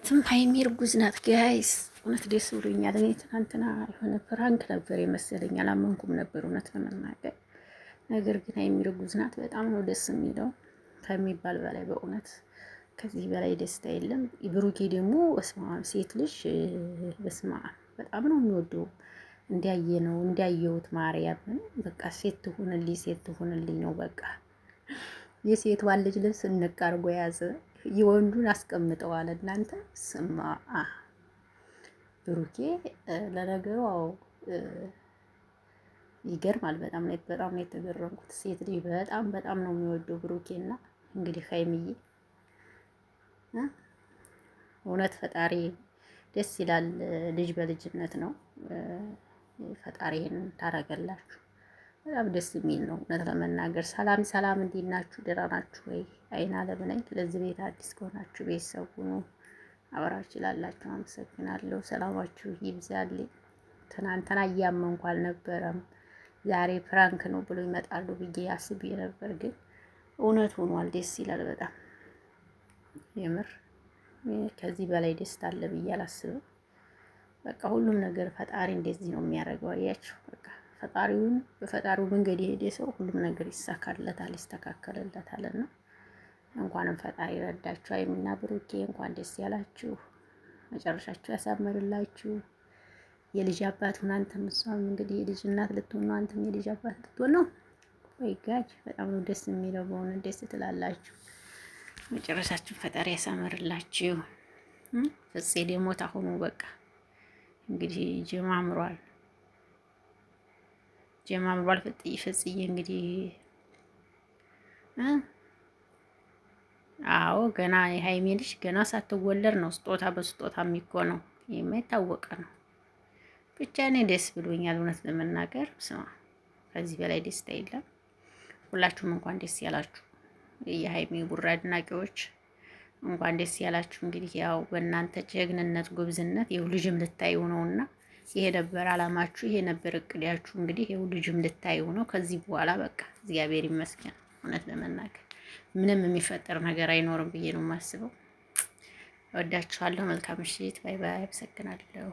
እውነትም ሀይሚ እርጉዝ ናት ጋይስ። እውነት ደስ ብሎኛል። እኔ ትናንትና የሆነ ፕራንክ ነበር የመሰለኝ አላመንኩም ነበር እውነት ለመናገር። ነገር ግን ሀይሚ እርጉዝ ናት። በጣም ነው ደስ የሚለው ከሚባል በላይ በእውነት ከዚህ በላይ ደስታ የለም። ብሩኬ ደግሞ በስመ አብ ሴት ልጅ በስመ አብ በጣም ነው የሚወደው። እንዲያየሁት ማርያምን በቃ ሴት ትሁንልኝ ሴት ትሁንልኝ ነው በቃ። የሴቷን ልጅ ልብስ እንቅ አድርጎ የያዘ የወንዱን አስቀምጠዋል። እናንተ ስማ ብሩኬ ለነገሩ አዎ ይገርማል። በጣም ነው የተገረምኩት። ሴት ልጅ በጣም ነው የሚወደው ብሩኬና እንግዲህ ሀይሚዬ እውነት ፈጣሪ ደስ ይላል። ልጅ በልጅነት ነው። ፈጣሪ ይሄንን ታረገላችሁ። በጣም ደስ የሚል ነው እውነት ለመናገር። ሰላም እንዴት ናችሁ? ደህና ናችሁ ወይ? አይን አለም ነኝ። ለዚህ ቤት አዲስ ከሆናችሁ ቤተሰብ ሁኑ። አብራችሁ ላላችሁ አመሰግናለሁ። ሰላማችሁ ይብዛልኝ። ትናንትና እያመንኩ አልነበረም። ዛሬ ፕራንክ ነው ብሎ ይመጣሉ ብዬ አስቤ ነበር፣ ግን እውነት ሆኗል። ደስ ይላል በጣም የምር። ከዚህ በላይ ደስታ አለ ብዬ አላስብም። በቃ ሁሉም ነገር ፈጣሪ እንደዚህ ነው የሚያደርገው። አያችሁ በቃ በፈጣሪው መንገድ የሄደ ሰው ሁሉም ነገር ይሳካለታል፣ ይስተካከልለታል። እና እንኳንም ፈጣሪ ረዳችሁ። ሀይሚና ብሩኬ እንኳን ደስ ያላችሁ፣ መጨረሻችሁ ያሳምርላችሁ። የልጅ አባት ሁን አንተም እሷም እንግዲህ የልጅ እናት ልትሆን ነው፣ አንተም የልጅ አባት ልትሆን ነው። ወይ ጋጅ በጣም ነው ደስ የሚለው። በእውነት ደስ ትላላችሁ። መጨረሻችሁን ፈጣሪ ያሳምርላችሁ። ፍፄ ደግሞ ታሁኑ በቃ እንግዲህ ጀማምሯል። ፍጽዬ እንግዲህ አዎ ገና የሀይሜ ልጅ ገና ሳትወለድ ነው ስጦታ በስጦታ የሚኮነው። የማይታወቀ ነው። ብቻ እኔ ደስ ብሎኛል እውነት ለመናገር ስማ፣ ከዚህ በላይ ደስታ የለም። ሁላችሁም እንኳን ደስ ያላችሁ የሀይሜ ቡራ አድናቂዎች እንኳን ደስ ያላችሁ። እንግዲህ ያው በእናንተ ጀግንነት ጉብዝነት ይኸው ልጅም ልታዩ ነውና ይሄ ነበር አላማችሁ፣ ይሄ ነበር እቅዳችሁ። እንግዲህ ይኸው ልጅም ልታዩ ነው። ከዚህ በኋላ በቃ እግዚአብሔር ይመስገን። እውነት ለመናገር ምንም የሚፈጠር ነገር አይኖርም ብዬ ነው የማስበው። እወዳችኋለሁ። መልካም ምሽት። ባይ ባይ። አመሰግናለሁ።